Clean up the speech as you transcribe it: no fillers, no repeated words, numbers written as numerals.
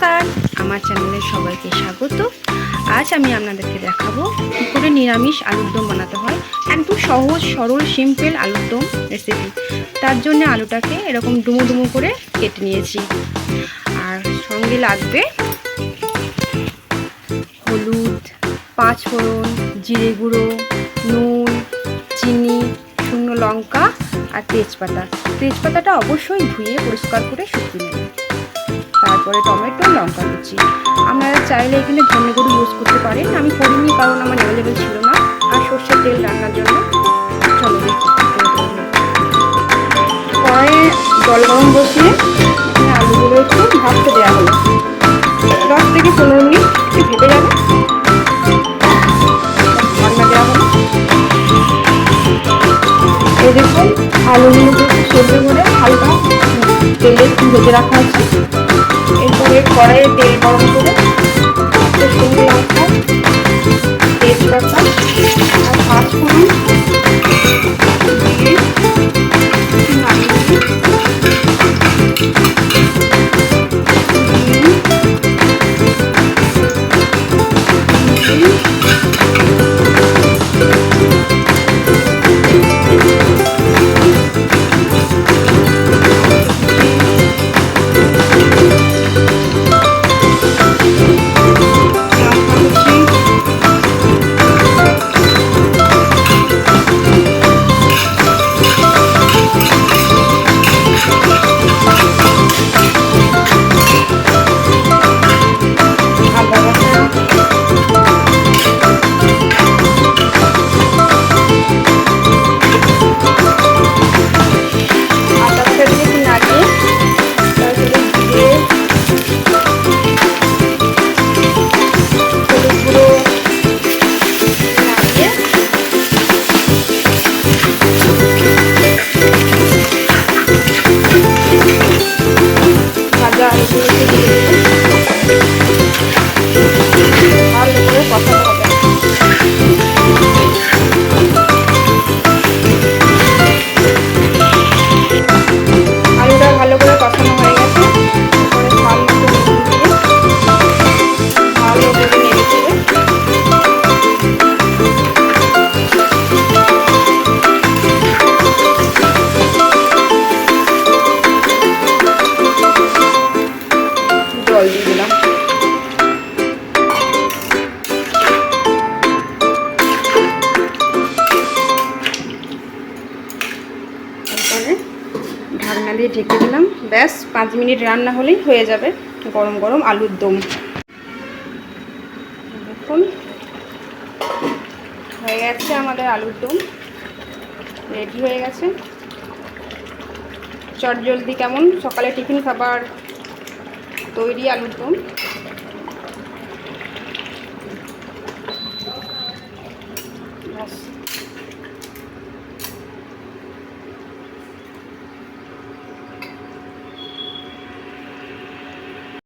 নমস্কার, আমার চ্যানেলে সবাইকে স্বাগত। আজ আমি আপনাদেরকে দেখাবো কী করে নিরামিষ আলুর দম বানাতে হয়। একদম সহজ সরল সিম্পল আলুর দম রেসিপি। তার জন্য আলুটাকে এরকম ডুমো ডুমো করে কেটে নিয়েছি। আর সঙ্গে লাগবে হলুদ, পাঁচফোড়ন, জিরে গুঁড়ো, নুন, চিনি, শুকনো লঙ্কা আর তেজপাতা। তেজপাতাটা অবশ্যই ধুয়ে পরিষ্কার করে শুকিয়ে নেবেন। তারপরে টমেটো, লঙ্কা কুচি। আপনারা চাইলে এখানে ধনে গুঁড়ো ইউজ করতে পারেন, আমি করিনি কারণ আমার অ্যাভেলেবেল ছিল না। আর সর্ষের তেল রান্নার জন্য চলো কড়াইয়ে জল গরম বসিয়ে এখানে আলুগুলো একটু ভাজতে দেওয়া হলো। 10 থেকে 15 মিনিট একটু ভেজে যাবে, ঢাকনা দেওয়া হলো। এই দেখুন আলুগুলোকে সেদ্ধ করে হালকা তেলে একটু ভেজে রাখা আছে। এরপরে কড়াইয়ে তেল গরম করে শুকনো লঙ্কা, তেজপাতা আর পাঁচফোড়ন দিয়ে জল দিয়ে দিলাম। তারপরে ঢাকনা দিয়ে ঢেকে দিলাম। ব্যাস 5 মিনিট রান্না হলেই হয়ে যাবে গরম গরম আলুর দম। দেখুন হয়ে গেছে আমাদের আলুর দম, রেডি হয়ে গেছে। চটজলদি কেমন সকালে টিফিন খাবার তৈরি আলুর দম।